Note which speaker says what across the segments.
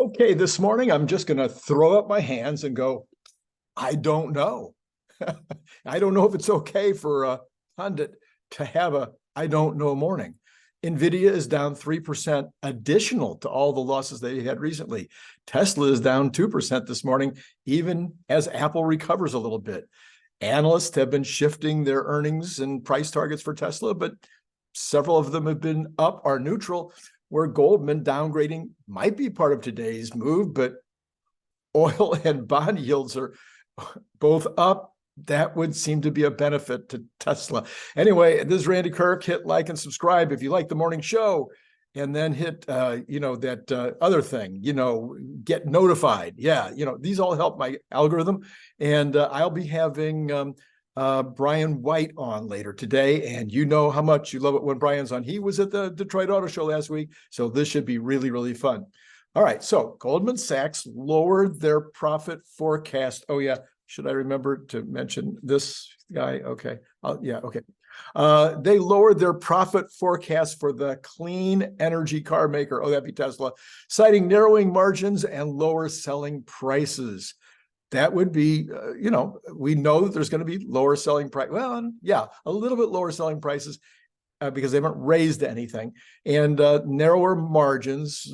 Speaker 1: Okay, this morning I'm just going to throw up my hands and go, I don't know. I don't know if it's okay for a pundit to have a I don't know morning. Nvidia is down 3% additional to all the losses they had recently. Tesla is down 2% this morning, even as Apple recovers a little bit. Analysts have been shifting their earnings and price targets for Tesla, but several of them have been up or neutral, where Goldman downgrading might be part of today's move, but oil and bond yields are both up. That would seem to be a benefit to Tesla. Anyway, this is Randy Kirk. Hit like and subscribe if you like the morning show, and then hit, that other thing, get notified. Yeah, these all help my algorithm. And I'll be having Brian White on later today. And you know how much you love it when Brian's on. He was at the Detroit Auto Show last week. So this should be really, really fun. All right. So Goldman Sachs lowered their profit forecast. Oh, yeah. Should I remember to mention this guy? Okay. Okay. They lowered their profit forecast for the clean energy car maker. Oh, that'd be Tesla, citing narrowing margins and lower selling prices. That would be, we know that there's going to be lower selling price. Well, yeah, a little bit lower selling prices because they haven't raised anything, and narrower margins.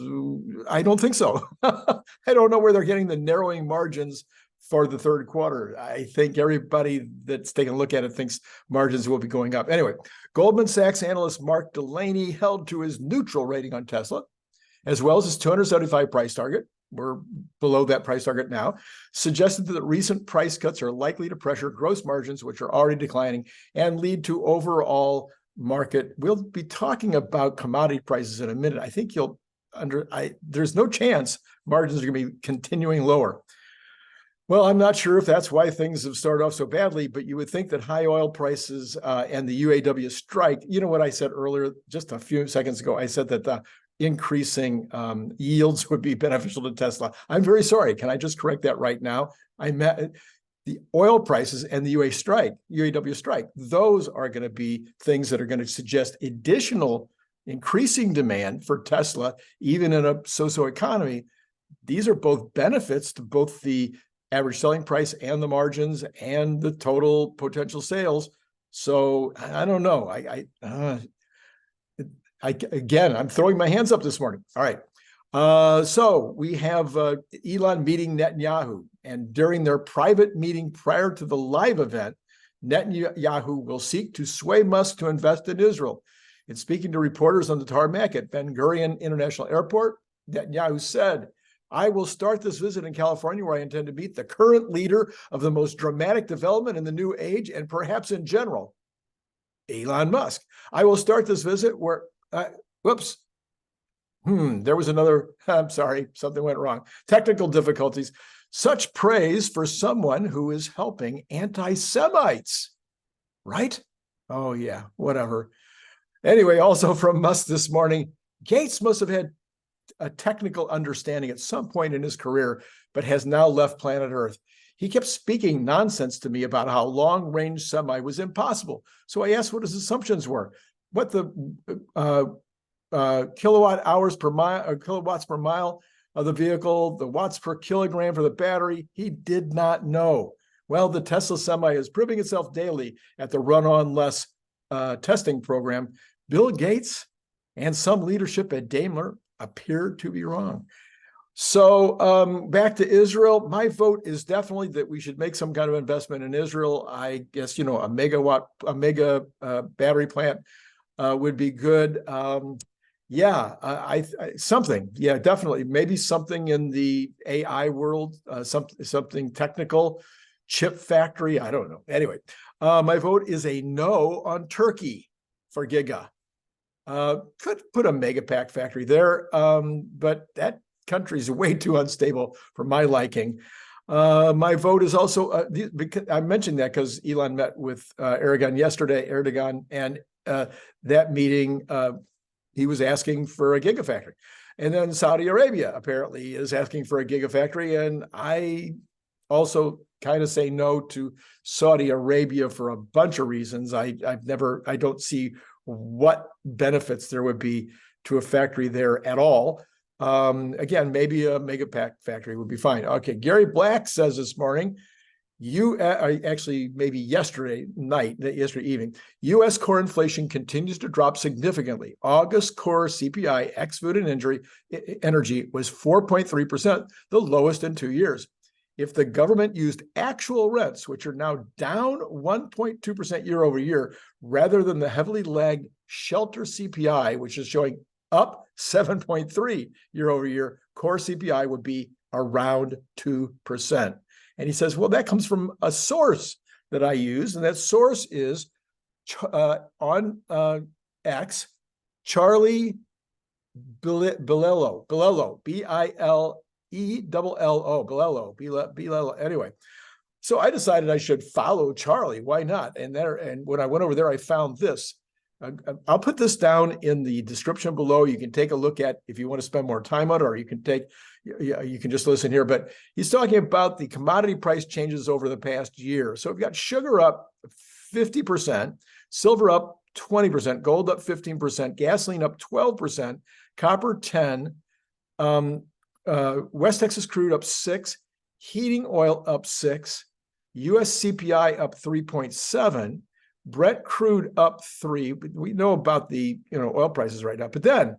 Speaker 1: I don't think so. I don't know where they're getting the narrowing margins for the third quarter. I think everybody that's taking a look at it thinks margins will be going up. Anyway, Goldman Sachs analyst Mark Delaney held to his neutral rating on Tesla, as well as his 275 price target. We're below that price target now, suggested that recent price cuts are likely to pressure gross margins, which are already declining, and lead to overall market. We'll be talking about commodity prices in a minute. I think there's no chance margins are going to be continuing lower. Well, I'm not sure if that's why things have started off so badly, but you would think that high oil prices and the UAW strike, you know what I said earlier, just a few seconds ago, I said that the increasing yields would be beneficial to Tesla. I'm very sorry. Can I just correct that right now? I meant the oil prices and the UAW strike. Those are going to be things that are going to suggest additional increasing demand for Tesla, even in a so-so economy. These are both benefits to both the average selling price and the margins and the total potential sales. So I don't know. Again, I'm throwing my hands up this morning. All right. So we have Elon meeting Netanyahu, and during their private meeting prior to the live event, Netanyahu will seek to sway Musk to invest in Israel. In speaking to reporters on the tarmac at Ben Gurion International Airport, Netanyahu said, "I will start this visit in California, where I intend to meet the current leader of the most dramatic development in the new age and perhaps in general, Elon Musk. I will start this visit where, there was another, I'm sorry, something went wrong. Technical difficulties. Such praise for someone who is helping anti-Semites, right? Oh yeah, whatever. Anyway, also from Musk this morning, Gates must have had a technical understanding at some point in his career, but has now left planet Earth. He kept speaking nonsense to me about how long-range semi was impossible. So I asked what his assumptions were, what the kilowatts per mile of the vehicle, the watts per kilogram for the battery. He did not know. Well, the Tesla Semi is proving itself daily at the Run-On Less testing program. Bill Gates and some leadership at Daimler appeared to be wrong. So back to Israel, my vote is definitely that we should make some kind of investment in Israel. I guess, a mega battery plant would be good. Something. Yeah, definitely. Maybe something in the AI world, something technical, chip factory. I don't know. Anyway, my vote is a no on Turkey for Giga. Could put a mega pack factory there, but that country is way too unstable for my liking. My vote is also, because I mentioned that because Elon met with Erdogan yesterday, and that meeting, he was asking for a gigafactory. And then Saudi Arabia apparently is asking for a gigafactory. And I also kind of say no to Saudi Arabia for a bunch of reasons. I don't see what benefits there would be to a factory there at all. Again, maybe a mega pack factory would be fine. Okay, Gary Black says this morning, actually maybe yesterday evening, U.S. core inflation continues to drop significantly. August core CPI ex food and energy was 4.3%, the lowest in 2 years. If the government used actual rents, which are now down 1.2% year over year, rather than the heavily lagged shelter CPI, which is showing up 7.3 year over year, core CPI would be around 2%. And he says, well, that comes from a source that I use, and that source is on X, Charlie Bilello, Bilello, Bilello. Anyway, so I decided I should follow Charlie. Why not? And when I went over there, I found this. I'll put this down in the description below. You can take a look at if you want to spend more time on it, or you can just listen here. But he's talking about the commodity price changes over the past year. So we've got sugar up 50%, silver up 20%, gold up 15%, gasoline up 12%, copper 10%, West Texas crude up 6%, heating oil up 6%, US CPI up 3.7%. Brent Crude up 3%. We know about the oil prices right now, but then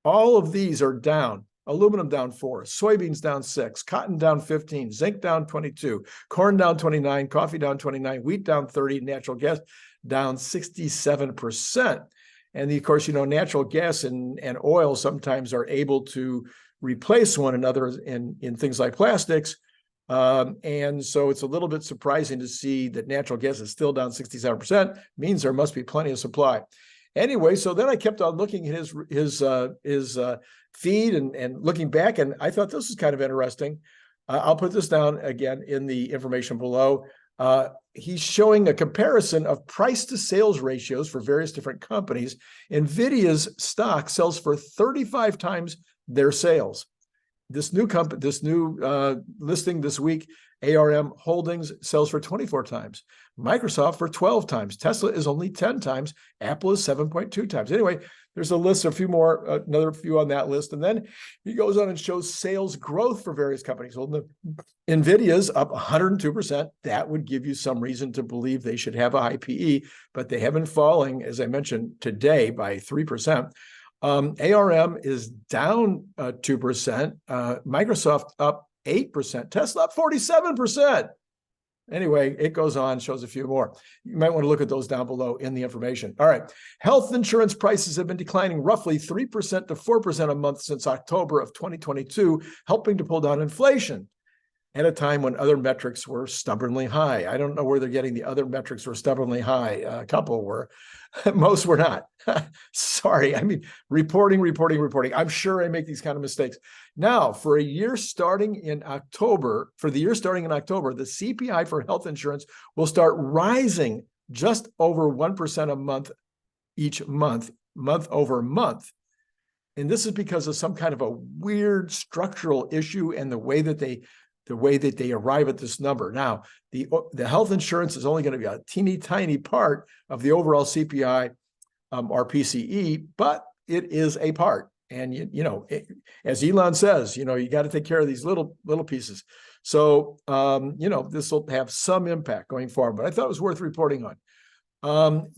Speaker 1: all of these are down. Aluminum down 4%, soybeans down 6%, cotton down 15%, zinc down 22%, corn down 29%, coffee down 29%, wheat down 30%, natural gas down 67%. And of course, natural gas and oil sometimes are able to replace one another in things like plastics. And so it's a little bit surprising to see that natural gas is still down 67%, means there must be plenty of supply. Anyway, so then I kept on looking at his feed and looking back, and I thought this was kind of interesting. I'll put this down again in the information below. He's showing a comparison of price to sales ratios for various different companies. NVIDIA's stock sells for 35 times their sales. This new listing this week, ARM Holdings, sells for 24 times. Microsoft for 12 times. Tesla is only 10 times. Apple is 7.2 times. Anyway, there's a list, another few on that list. And then he goes on and shows sales growth for various companies. Well, NVIDIA's up 102%. That would give you some reason to believe they should have a high PE, but they have been falling, as I mentioned, today by 3%. ARM is down 2%. Microsoft up 8%. Tesla up 47%. Anyway, it goes on, shows a few more. You might want to look at those down below in the information. All right. Health insurance prices have been declining roughly 3% to 4% a month since October of 2022, helping to pull down inflation at a time when other metrics were stubbornly high. I don't know where they're getting the other metrics were stubbornly high. A couple were. Most were not. Sorry. I mean, reporting. I'm sure I make these kind of mistakes. Now, for the year starting in October, the CPI for health insurance will start rising just over 1% a month each month over month. And this is because of some kind of a weird structural issue and the way that they arrive at this number. Now, the health insurance is only going to be a teeny tiny part of the overall CPI or PCE, but it is a part. And as Elon says, you got to take care of these little pieces. So this will have some impact going forward. But I thought it was worth reporting on.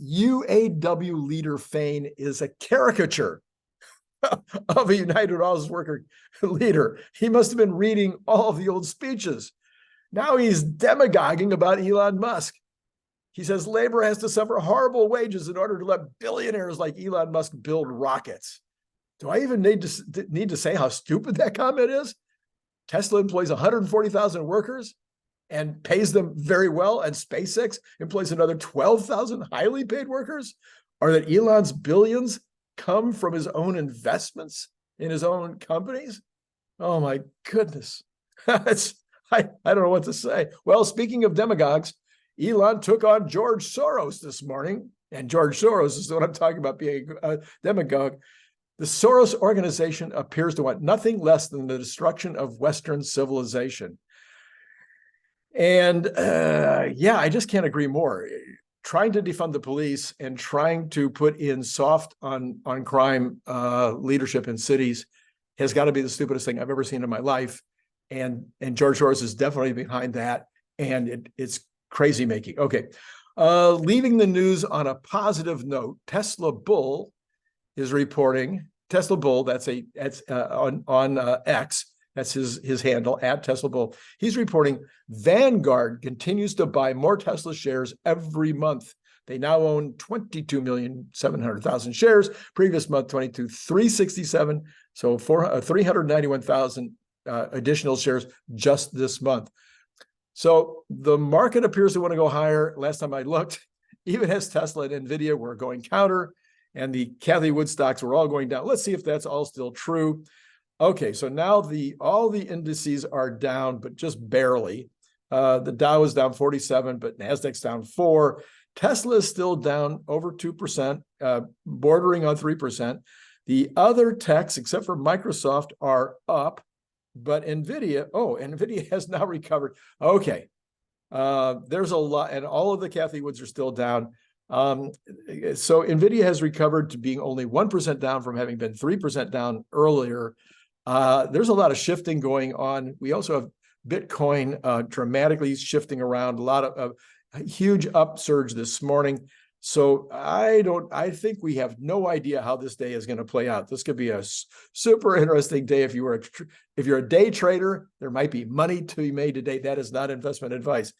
Speaker 1: UAW leader Fain is a caricature of a United Autos Worker leader. He must have been reading all of the old speeches. Now he's demagoguing about Elon Musk. He says labor has to suffer horrible wages in order to let billionaires like Elon Musk build rockets. Do I even need to say how stupid that comment is? Tesla employs 140,000 workers and pays them very well, and SpaceX employs another 12,000 highly paid workers? Or that Elon's billions come from his own investments in his own companies? Oh my goodness. I don't know what to say. Well, speaking of demagogues, Elon took on George Soros this morning, and George Soros is what I'm talking about being a demagogue. The Soros organization appears to want nothing less than the destruction of Western civilization. And I just can't agree more. Trying to defund the police and trying to put in soft on crime leadership in cities has got to be the stupidest thing I've ever seen in my life. And George Soros is definitely behind that. And it's crazy making. Okay. Leaving the news on a positive note, Tesla Bull is reporting. Tesla Bull, that's on X. That's his handle, @Tesla Bull. He's reporting Vanguard continues to buy more Tesla shares every month. They now own 22,700,000 shares. Previous month, 22,367. So 391,000 additional shares just this month. So the market appears to want to go higher. Last time I looked, even as Tesla and NVIDIA were going counter, and the Cathie Wood stocks were all going down. Let's see if that's all still true. Okay, so now all the indices are down, but just barely. The Dow is down 47, but NASDAQ's down 4. Tesla is still down over 2%, bordering on 3%. The other techs, except for Microsoft, are up, but NVIDIA has now recovered. Okay, there's a lot, and all of the Cathie Woods are still down. So NVIDIA has recovered to being only 1% down from having been 3% down earlier. There's a lot of shifting going on. We also have Bitcoin dramatically shifting around, a lot of a huge upsurge this morning. So I think we have no idea how this day is going to play out. This could be a super interesting day. If you're a day trader, there might be money to be made today. That is not investment advice.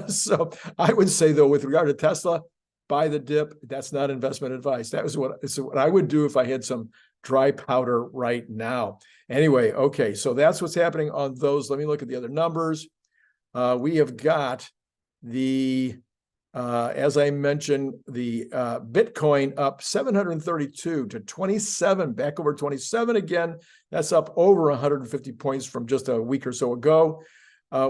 Speaker 1: So I would say, though, with regard to Tesla, buy the dip. That's not investment advice. That was what I would do if I had some dry powder right now. Anyway, okay, so that's what's happening on those. Let me look at the other numbers. We have got as I mentioned, the Bitcoin up 732 to 27, back over 27 again. That's up over 150 points from just a week or so ago.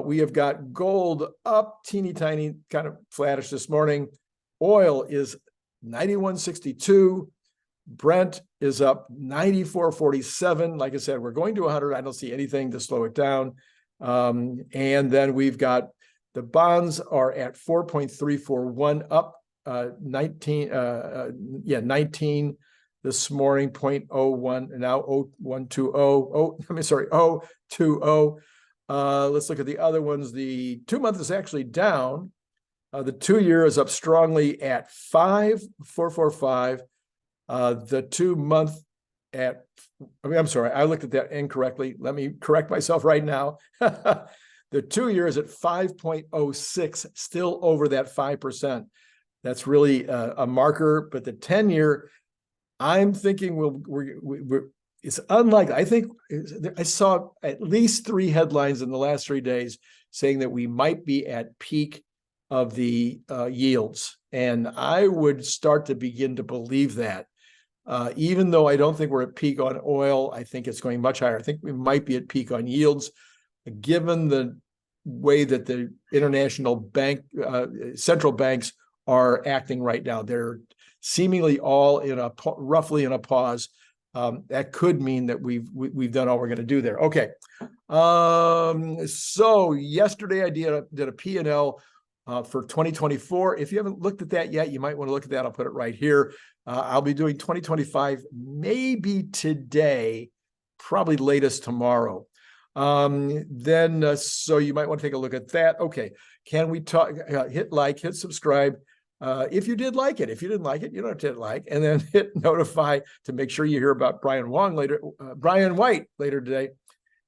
Speaker 1: We have got gold up teeny tiny, kind of flattish this morning. Oil is 91.62. Brent is up 94.47. Like I said, we're going to 100. I don't see anything to slow it down. And then we've got the bonds are at 4.341, up 19 this morning, 0.01, now 0.20. Let's look at the other ones. The 2-month is actually down. The 2-year is up strongly at 5.445. The 2-month I'm sorry, I looked at that incorrectly. Let me correct myself right now. The 2-year is at 5.06, still over that 5%. That's really a marker. But the 10-year, I'm thinking it's unlikely. I think I saw at least 3 headlines in the last 3 days saying that we might be at peak of the yields. And I would start to begin to believe that. Even though I don't think we're at peak on oil, I think it's going much higher. I think we might be at peak on yields, given the way that the international central banks are acting right now. They're seemingly all roughly in a pause. That could mean that we've done all we're going to do there. Okay. So yesterday I did a P&L for 2024. If you haven't looked at that yet, you might want to look at that. I'll put it right here. I'll be doing 2025 maybe today, probably latest tomorrow. So you might want to take a look at that. Okay. Can we talk, hit like, hit subscribe. If you did like it. If you didn't like it, you don't have to hit like, and then hit notify to make sure you hear about Brian White later today.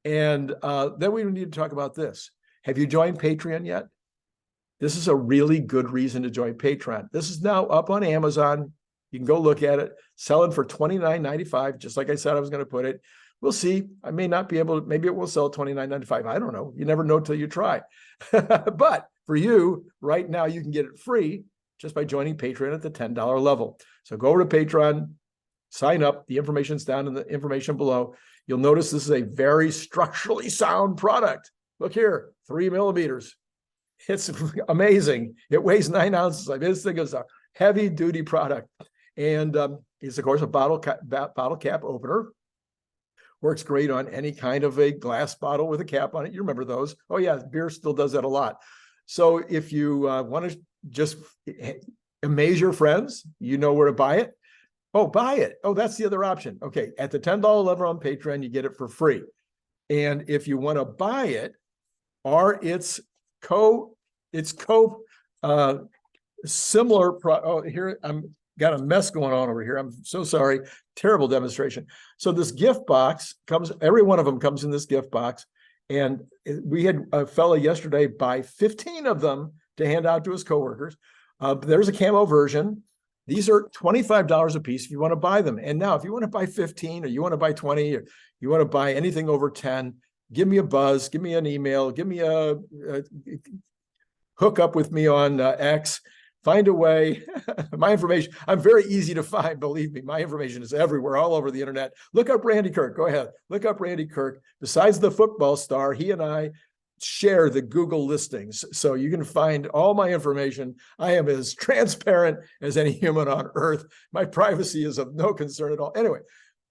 Speaker 1: And then we need to talk about this. Have you joined Patreon yet? This is a really good reason to join Patreon. This is now up on Amazon. You can go look at it. Selling for $29.95, just like I said I was going to put it. We'll see. I may not be able to, maybe it will sell $29.95. I don't know. You never know till you try. But for you, right now, you can get it free just by joining Patreon at the $10 level. So go over to Patreon, sign up. The information's down in the information below. You'll notice this is a very structurally sound product. Look here, 3 millimeters. It's amazing. It weighs 9 ounces. I mean, this thing is a heavy duty product. And it's, of course, a bottle cap opener. Works great on any kind of a glass bottle with a cap on it. You remember those. Oh, yeah, beer still does that a lot. So if you want to just amaze your friends, you know where to buy it. Oh, buy it. Oh, that's the other option. Okay, at the $10 level on Patreon, you get it for free. And if you want to buy it, or it's similar. Oh, here I'm got a mess going on over here. I'm so sorry. Terrible demonstration. So this gift box comes. Every one of them comes in this gift box, and we had a fella yesterday buy 15 of them to hand out to his coworkers. There's a camo version. These are $25 a piece if you want to buy them. And now, if you want to buy 15, or you want to buy 20, or you want to buy anything over 10, give me a buzz, give me an email, give me a hook up with me on X. Find a way. My information, I'm very easy to find, believe me. My information is everywhere, all over the internet. Look up Randy Kirk. Go ahead. Look up Randy Kirk. Besides the football star, he and I share the Google listings. So you can find all my information. I am as transparent as any human on earth. My privacy is of no concern at all. Anyway,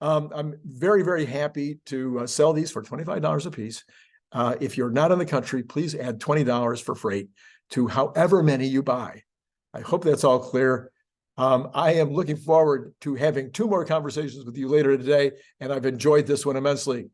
Speaker 1: I'm very, very happy to sell these for $25 a piece. If you're not in the country, please add $20 for freight to however many you buy. I hope that's all clear. I am looking forward to having 2 more conversations with you later today, and I've enjoyed this one immensely.